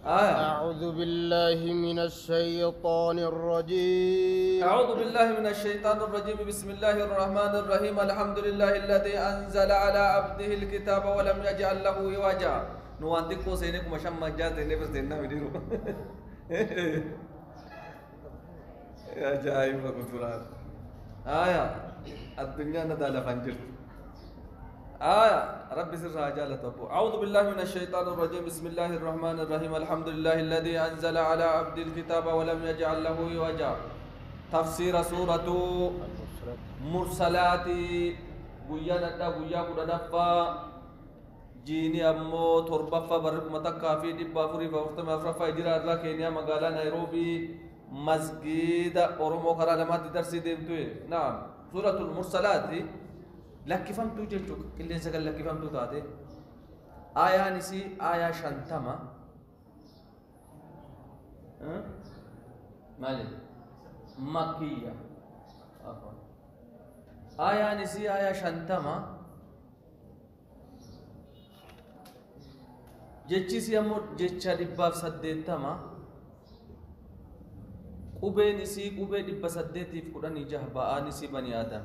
أعوذ بالله من الشيطان الرجيم. أعوذ بالله من الشيطان الرجيم. بسم الله الرحمن الرحيم. الحمد لله الذي أنزل على عبده الكتاب ولم يجعل له عوجا. نوانتك سينك مشام مجات نفس دينا مديرو. يا جايب القرآن. الدنيا ندال فنجر. ربي سر رجال تبو. أعوذ بالله من الشيطان الرجيم. بسم الله الرحمن الرحيم. الحمد لله الذي أنزل على عبد الكتاب ولم يجعل له عوجا. تفسير سورة مرسلات بويا ندا بويا كودا نفا جيني أمو تربفا برك متكا في دبا فري فوقت ما فرفا إجرا الله كينيا مقالا نيروبي مسجد أورمو كرا لما تدرسي ديمتوي. نعم سورة المرسلات لك فهمتوا جيتشوك كل سكال لك فهمتوا تاتي آية نسي آية شنتما مالي مكية آية نسي آية شنتما جيتشي سيامو جيتشا دباف سديتما قبي نسي قبي دبا سديتي في قرآن جهبا نسي بني آدم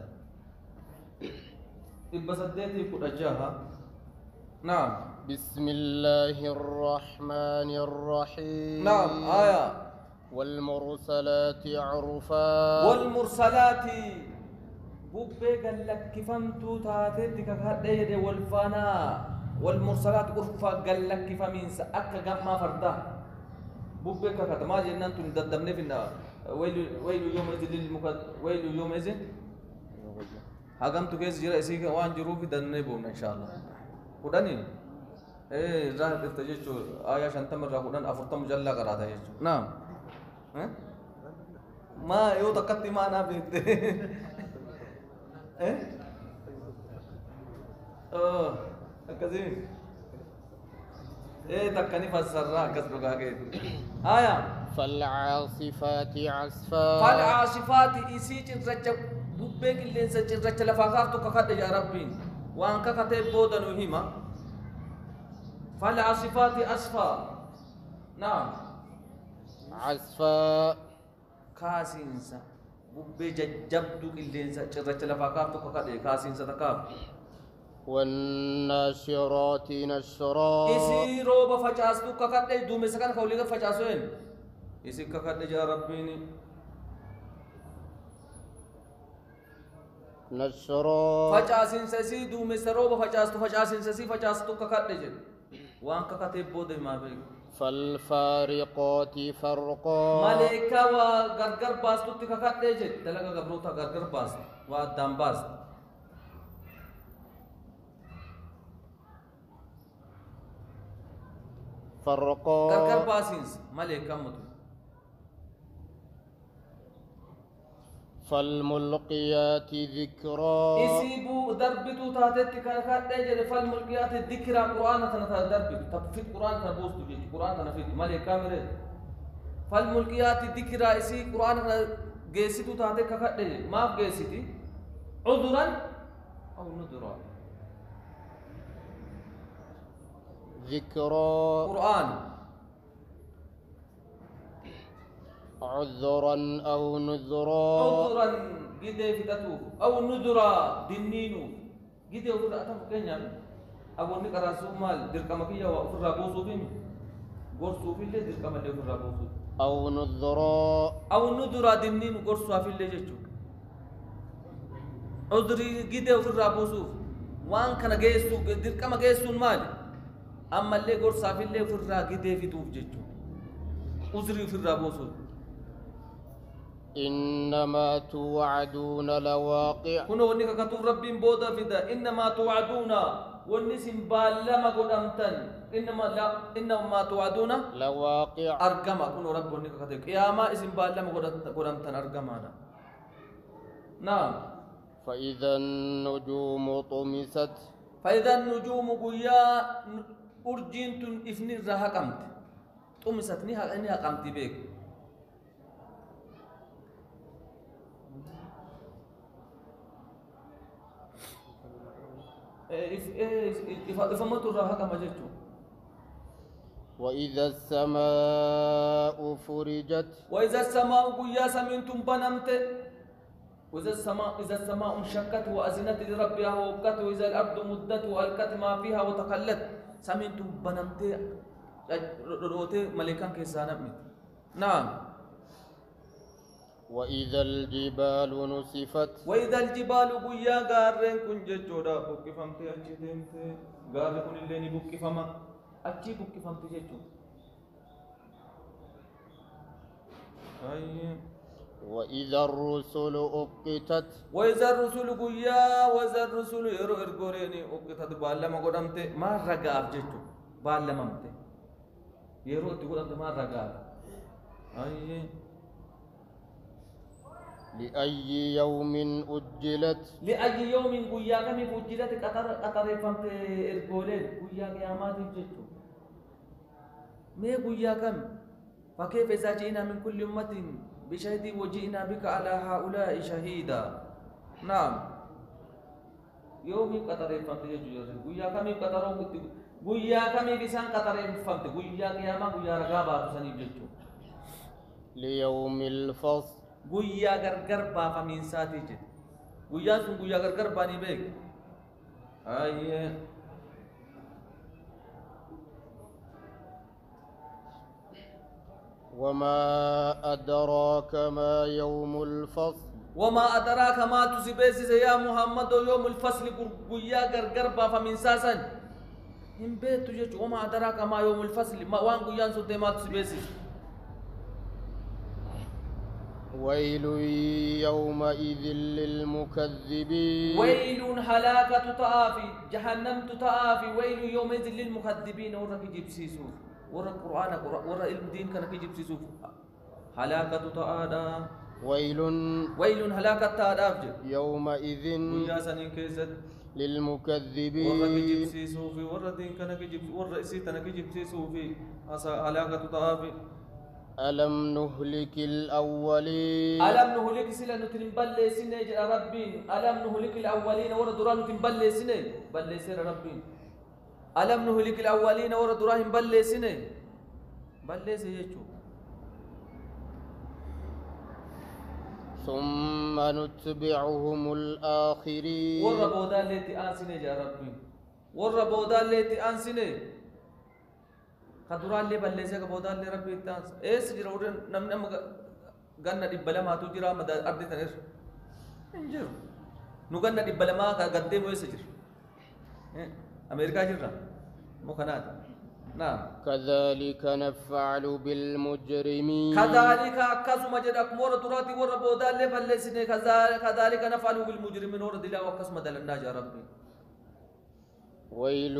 إبسدتي كرجاها. نعم بسم الله الرحمن الرحيم. نعم والمرسلات عرفا. والمرسلات بوبي قال لك كفمتو تاتيتك هديد والفانا والمرسلات عرفا قال لك كفمين أكا قام فردا بوبي كاكا ما جنان تندمني في النار ويل يوم إذن ويل يوم إذن هاجم تكيس جرا إسيك وان جروفي دنني بوم إن شاء الله. كوداني راه تجيشو آية شنتم راه كودان أفرتم جل كراتا يجو. نعم ما يو تكتي ما أنا بيت كذي تكني فسرنا كسبك هاجي فالعاصفات عصفا. فالعاصفات إسيج رجب بوبك اللي سجل رجل فاقارتك كذا يا ربي وانك كتب بودن وهما فالعاصفات أصفا. نعم عصفا كاسينسا بوبي جبدو اللي سجل رجل فاقارتك كذا كاسينسا تكاف والناشرات نشرا. إسي روب فجأستو كذا دوم سكان خوليك فجأسوين إسي كذا يا ربي نشرا. فجأسين سسي دوم سروب فجأستو فجأسين سسي فجأستو كذا جل وان كتب بود ما بيك. فالفارقات فرقا. ملائكة وغرغر باستو تكاكات ديجت تلقى غبروتا غرغر باست وادام باست فرقا. غرغر باسينس ملائكة متو. فالملقيات ذكرا. إسيبو دربتو تاتت تكاكات ديجت فالملقيات ذكرا قرآن تنتا دربتو تفيد قرآن تنبوستو جيت قرآن تنفيد ملائكة مرد فالملقيات ذكرا إسي قرآن جيسيتو تاتت كاكات ديجت ما جيسيتي عذرا أو نذرا. ذكرا قرآن عذرا أو نذرا. عذرا جدي في تتوف أو نذرا دنينو جدي وفر أتم كينيا أبو نكرا سومال دركما كيا وفر رابوسو بيم غورسو في اللي دركما اللي وفر رابوسو. أو نذرا. أو نذرا دنينو غورسو في اللي جتشو عذري جدي وفر رابوسو وان كان جيسو دركما جيسو مال أما اللي غورسا في اللي وفر جدي في توف جتشو عذري في رابوسو. إنما توعدون لواقع. كنا ونك كتب ربي بودا فدا إنما توعدون والنسم بالما قدامتن إنما توعدون لواقع. أرجما كنا رب ونك كتب يا ما اسم بالما قدامتن أرجمانا. نعم فإذا النجوم طمست. فإذا النجوم قيا أرجنتن إفني رها قمت طمست نها قمت بيك. ifamatu irraa haqama jechuun وإذا السماء فرجت وإذا السماء قيا سمنتم بنمت إذا السماء انشقت وأذنت لربها ووقت وإذا الأرض مدت وألقت ما فيها وتخلت سمنتم بنمت روت ملكان كيسانا نعم وإذا الجبال نسفت وإذا الجبال قيا غارين كن ججودا بوكفمت أجي ديمت غار كن اللي بوكفما أجي بوكفمت ججو أي وإذا الرسل أقتت وإذا الرسل قيا وإذا الرسل يرو إرغوريني أقتت بالما قدمت ما رقاب ججو بالما مت يرو تقول أنت ما رقاب أي لأي يوم أجلت لأي يوم قيا كم أجلت قطر فمت إرغولين قيا قيامات ججو ما قيا كم فكيف إذا جئنا من كل أمة بشهد وجئنا بك على هؤلاء شهيدا نعم يوم قطر فمت ججو قيا كم قطروا قيا كم بسان قطر فمت قيا قياما قيا رقابا سني ججو ليوم الفصل guyyaa gargar baafamiinsaati jedhe guyyaan sun guyyaa gargar baanii beek ayyee وما أدراك ما يوم الفصل وما أدراك ما تسبيسس يا محمد يوم الفصل guyyaa gargar baafamiinsaasan hin beektu jechu وما أدراك ما يوم الفصل waan guyyaan sun ta'e maatu sibeessis ويل يومئذ للمكذبين ويل هلاكة تآفي جهنم تآفي ويل يومئذ للمكذبين ورك جبسيسو ورك قرآن ورك علم دين كان جبسيسو هلاكة تآدا ويل هلاكة تآدا يومئذ ويا سنين كيست للمكذبين ورك جبسيسو في ورك دين كان جبس ورك سيتنا جبسيسو في هلاكة تآفي ألم نهلك الأولين ألم نهلك سلا نترم بلسين يا ربين ألم نهلك الأولين وردران نترم بلسين بلسين ربين ألم نهلك الأولين وردران بلسين بلسين يجو ثم نتبعهم الآخرين وربودا التي أنسين يا ربين وربودا التي أنسين خدران لي بلسه كبودا لي ربي تانس ايس جرور نم غن دبلا ما تو جرا مد ارض تنر انجر نو غن دبلا ما غدي مو سجر امريكا جرا مو خنات نعم كذلك نفعل بالمجرمين كذلك كسم جدك مور دراتي ور بودا لي بلسه كذلك نفعل بالمجرمين ور دلا وقسم دلنا يا ربي ويل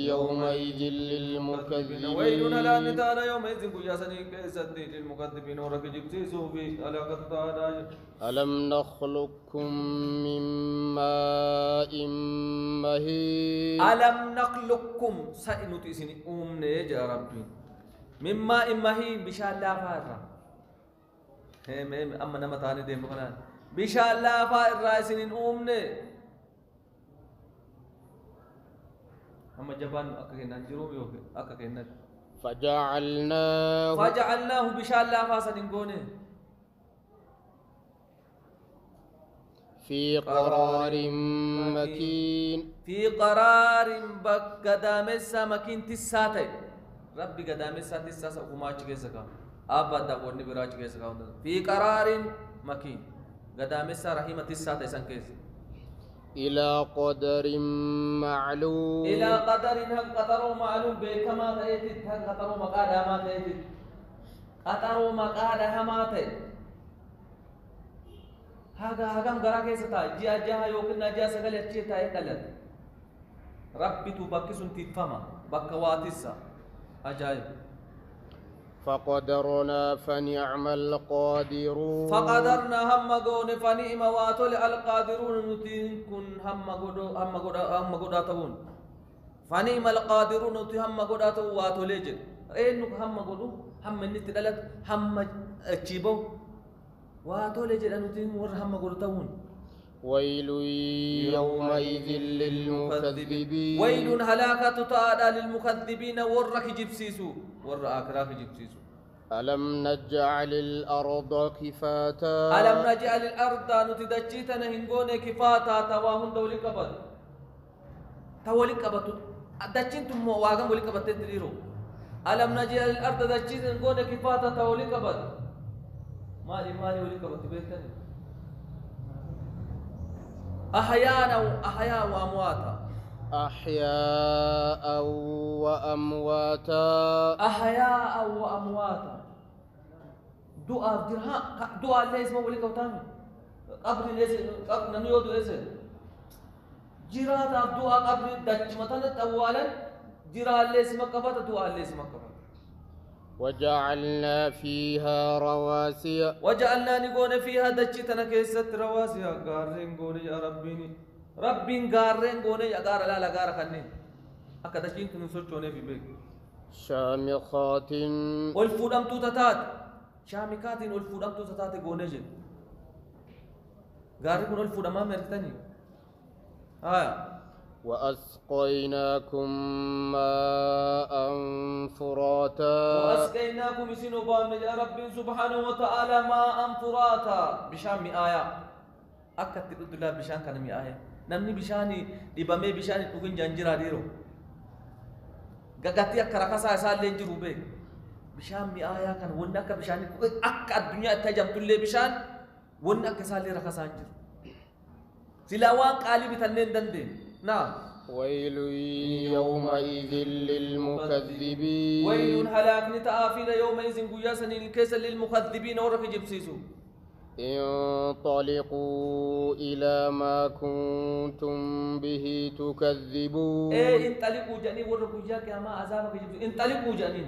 يومئذ للمكذبين ويل لا نتانا يومئذ قياسني كيسدي للمكذبين ورك جبسيسو في علاقة تانا ألم نخلقكم من ماء مهين ألم نخلقكم سئنتي سني أمني يا ربي من ماء مهين بشاء الله فارا هم أما نمتاني ديم بقنان بشاء الله فارا سنين أمني هم جبان أكهنا جروب يوك أكهنا فجعلناه بشاء الله فاسدينغونه في قرار مكين في قرار قدامسا مكين تساتي ربي قدامسا تساسا وما تشكيسكا أبدا ورني براج كيسكا في قرار مكين قدامسا رحيمة تساتي سنكيس إلى قدر معلوم إلى قدر هم قدروا معلوم بكما تأتي هم قدروا مقادة ما تأتي قدروا مقادة ما تأتي هذا هم غرا كيستا جا يوكنا جا سغل اتشي تاي قلت ربي تبكس تفما بكواتسا أجايب فقدرنا فنعم القادرون فقدرنا هم غون فنعم واتول القادرون نتين كن هم غودا تون فنعم القادرون نتي هم غودا تو واتول جن اين هم غودو هم نت دلت هم اجيبو واتول جن نتين ور هم غودا تون ويل يومئذ للمكذبين ويل هلاكة تعالى للمكذبين ورك جبسيسو ور آخراك جبسيسو ألم نجعل الأرض كفاتا ألم نجعل الأرض نتدجيتنا هنغوني كفاتا تواهن دولي قبط تولي قبط دجينتم واغم ولي قبط تدريرو ألم نجعل الأرض دجيتنا هنغوني كفاتا تولي قبط مالي ولي قبط بيتني أحياء وأمواتا أحياء وأمواتا أحياء وأمواتا دعاء ليس ما ولي قبطامي قبر ليس ننيود ليس جرات دعاء قبر دج مثلا أولا جرات ليس ما قبط دعاء ليس ما قبط وجعلنا فيها رواسي وجعلنا نقول فيها دجتنا كيست رواسي غارين غوني يا ربين غارين غوني يا غار لا غار خنين اكا دجين تنسوچونه في بيك شامخات والفودم توتات شامخات والفودم توتات غوني جي غار كن والفودم ما مرتني وأسقيناكم ماء فراتا وأسقيناكم سنوبان يا رب سبحانه وتعالى ماء فراتا بشام آية أكد تقول الله بشان كان مي آية نمني بشاني دبامي بشاني تقول جنجرا ديرو غغاتي كركاسا سال لنجرو بي بشان مي آية كان ونك بشاني أك الدنيا تجمع تلي بشان ونك سال ركاسا انجر سلاوان قالي بتنين دندين نعم ويل يومئذ للمكذبين ويل هلاك نتآفل يومئذ قياسا الكيس للمكذبين ورك جبسيسو انطلقوا إلى ما كنتم به تكذبون انطلقوا جاني ورك جاك يا ما عذابك جبسيسو انطلقوا جاني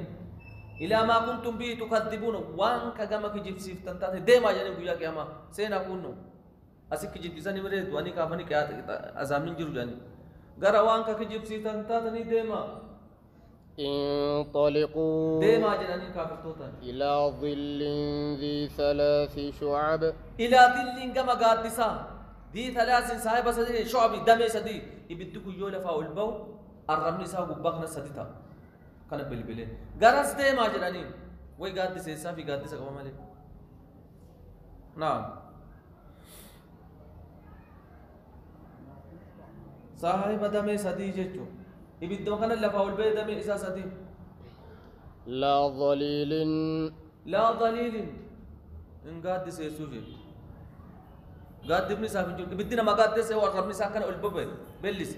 إلى ما كنتم به تكذبون وان كجمك جبسيف تنتهي ديما جاني قياك يا ما سينا كونو أسيك جبسيساني مريد واني كافني كيات أزامين جرو جاني غروان كجيب سيتان تاتني ديما انطلقوا ديما جناني كافر توتان إلى ظل ذي 3 شعب إلى ظل كما قادسا ذي 3 صاحب سدي شعب دمي سدي يبدك يولا فاول بو الرمني سا غبقنا سديتا كان بلبلين غرس ديما جناني وي قادس سا في قادس كما مالي نعم صاحب دمي سدي جچو يبدو كان لفاول بي دمي إسا سدي لا ظليل إن قاد سيسوجي قاد ابن سافنجو بدنا ما قاد سي وربني ساكن البب بلس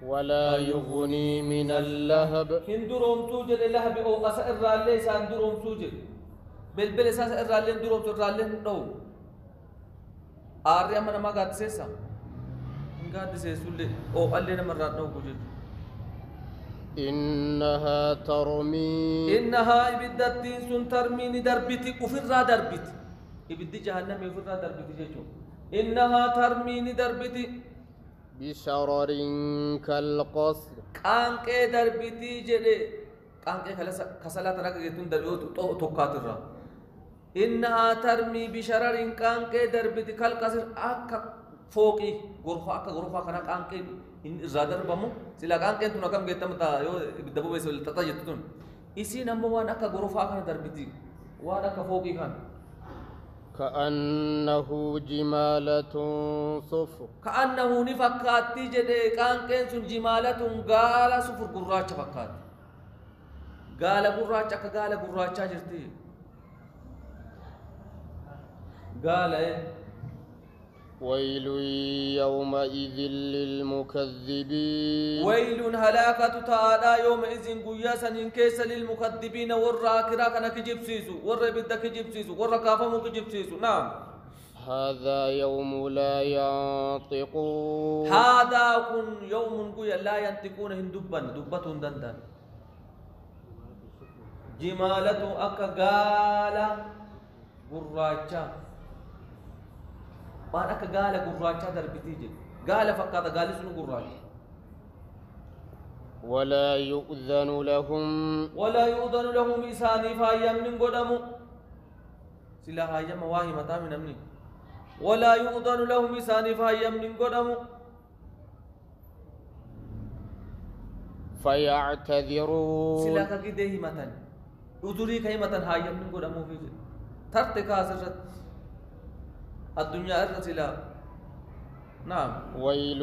ولا يغني من اللهب هندروم توجد اللهب او قصر الرالي ساندروم توجد بلبل اساس الرالي اندروم تو الرالي دو آريا من ما قاد سيسا قاد سيسولي او اللي مرات نو كوجد إنها ترمي إبدتين سن ترمي ندربتي كفر دربتي إبد جهنم يفر دربتي جيجو إنها ترمي ندربتي بشرر كالقصر كانك دربتي جدي كانك كسلات رك جتون دربتو توكاترا إنها ترمي بشرر كانك دربتي كالقصر أك فوقي غرفة كنا كانك إن زادر بامو سلا كانك أنتو نكمل جتام تا يو بدبوا بس تتا جتون إسي نمو وانا كغرفة كنا دربتي وانا كفوقي كان كأنه جمالة صفر كأنه نفكاتي جدي كانك سن جمالة قال صفر قراچ فكات قال قراچ قال قراچ جرتي قال ويل يومئذ للمكذبين ويل هلاكة تعالى يومئذ قياسا إن كيس للمكذبين والراكرا كان كجبسيسو والربد كجبسيسو والركافم كجبسيسو نعم هذا يوم لا ينطقون هذا كن يوم قيا لا ينطقون هندبا دبة دندن جمالة أكا قال قراچا waan akka gaala gurraachaa darbitii jedhe gaala fakkaata gaalli sun gurraacha ولا يؤذن لهم إساني فايام من قدمو سلا هايام واهي متى من أمني ولا يؤذن لهم إساني فهيم من قدمه فيعتذرون سلاك كده متن أذري كهمة هايم من قدمه في ترتك أسرت الدنيا أرسلا نعم ويل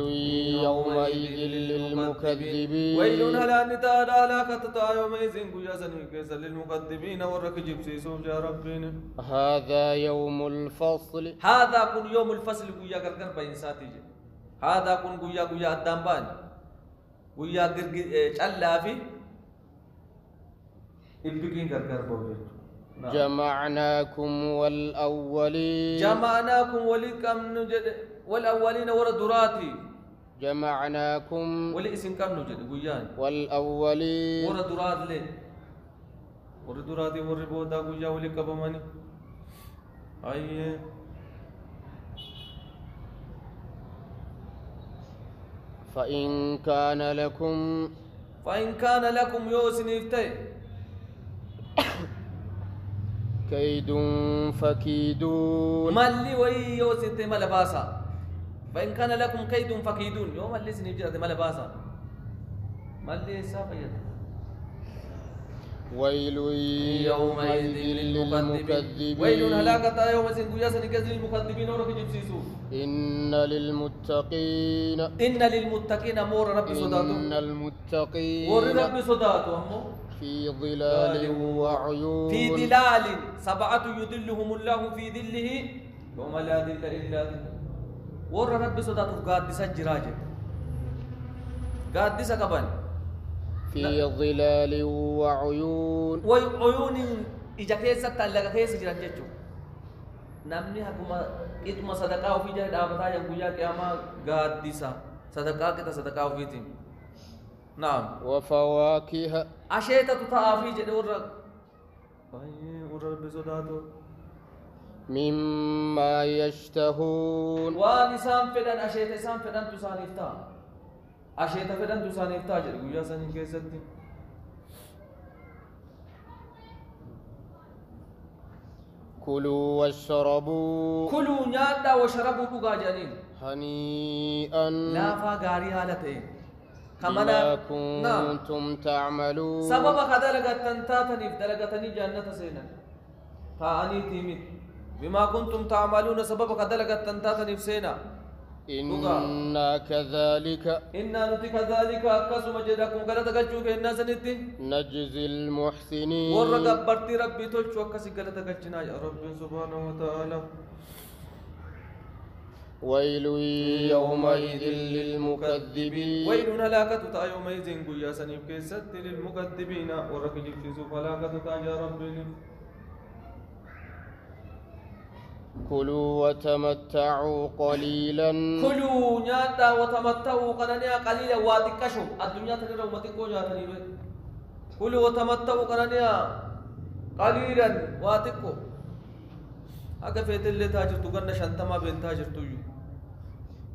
يومئذ للمكذبين ويل هلا نتاد على كتتا يومئذ قياسا كيسا للمكذبين وركجب سيسوف يا ربنا هذا يوم الفصل هذا كن يوم الفصل قيا غرغر بإنساتي هذا كن قيا الدنبان قيا چلا في إبقين غرغر بوجه جمعناكم والأولين جمعناكم ولكم نجد والأولين وردراتي جمعناكم ولإسم كم نجد قيان والأولين وردرات لين وردراتي وربودا قيا ولكبماني أيه فإن كان لكم يوسن افتي كيد فكيدون مالي وي يوسن تمال باسا فإن كان لكم كيد فكيدون يوم اللي سنجرت مال باسا مالي سافيت ويل يومئذ للمكذبين ويل هلاكة يوم سنقيا سنكزل المكذبين ورك جبسيسو إن للمتقين مور ربي صداتو إن المتقين مور ربي صداتو أمو في ظلال وعيون في ظلال سبعة يظلهم الله في ظله يوم لا ظل إلا ظله ور ربي صداتو قادسة جراجة قادسة كبان في ظلال وعيون وعيون إجا كيسة تلقى كيسة جران جيجو نمني حكومة إتما صدقاء في جهد آبتا ينقويا كياما قادسة صدقاء كتا صدقاء في تيم نعم وفواكه أشيطة تتعافي جد ورق بسوداتو مما يشتهون وانسان فدن أشيطة سان فدن تسانيفتا أشيطة فدن تسانيفتا جد قويا سنين كيستي كلوا واشربوا نيادا وشربوا بقاجانين هنيئا لا فاقاري هالتين بما كنتم تعملون سبب خدلقتن تاتني دلقتني جنة سينا تاني تيمت بما كنتم تعملون سبب خدلقتن تاتني سينا إنا كذلك نتي كذلك أقسم جدكم قلت قلتوك الناس نتي نجزي المحسنين ورقبرتي ربي تلشو أقسي قلت قلتنا يا رب سبحانه وتعالى ويل يومئذ للمكذبين ويل هلاكة تا يومئذ قيا سنيف كيست للمكذبين ورقجب سيسوف هلاكة تا يا ربي كلوا وتمتعوا قليلا كلوا نياتا وتمتعوا قنانيا قليلا واتكشوا الدنيا تنير ومتكو جاتني كلوا وتمتعوا قنانيا قليلا واتكو أكا فيت اللي تاجر تقرن شانتما بين تاجر تيو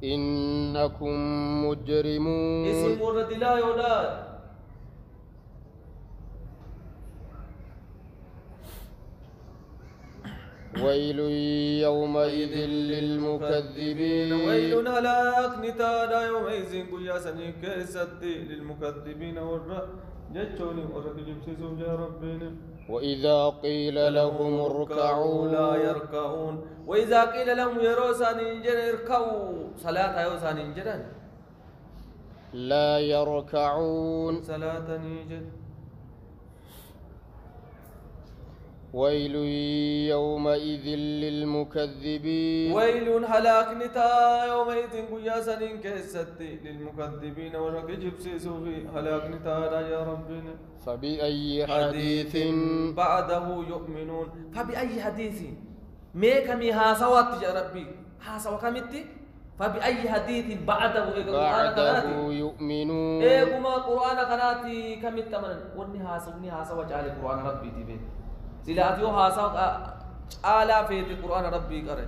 إنكم مجرمون اسم ورد لا يولا ويل يومئذ للمكذبين ويل هلاك نتادا يومئذ قيا سنيف كيستي للمكذبين جتوني ورقجب يا ربنا وإذا قيل لهم اركعوا لا يركعون وإذا قيل لهم يروسان إنجر اركعوا صلاة يوسان إنجران لا يركعون صلاة نيجر ويل يومئذ للمكذبين ويل هلاك نتا يومئذ قيا سنين كيستي للمكذبين ورقجب سيسوفي هلاك نتا يا ربنا فبأي حديث بعده يؤمنون فبأي حديث ميكمي هاسوات يا ربي هاسوا كمتي فبأي حديث بعده يؤمنون إيقما قرآن قناتي كمت من وني هاسوا جعل قرآن ربي تبين سلاتيو هاسوا آلا فيت قرآن ربي قرأ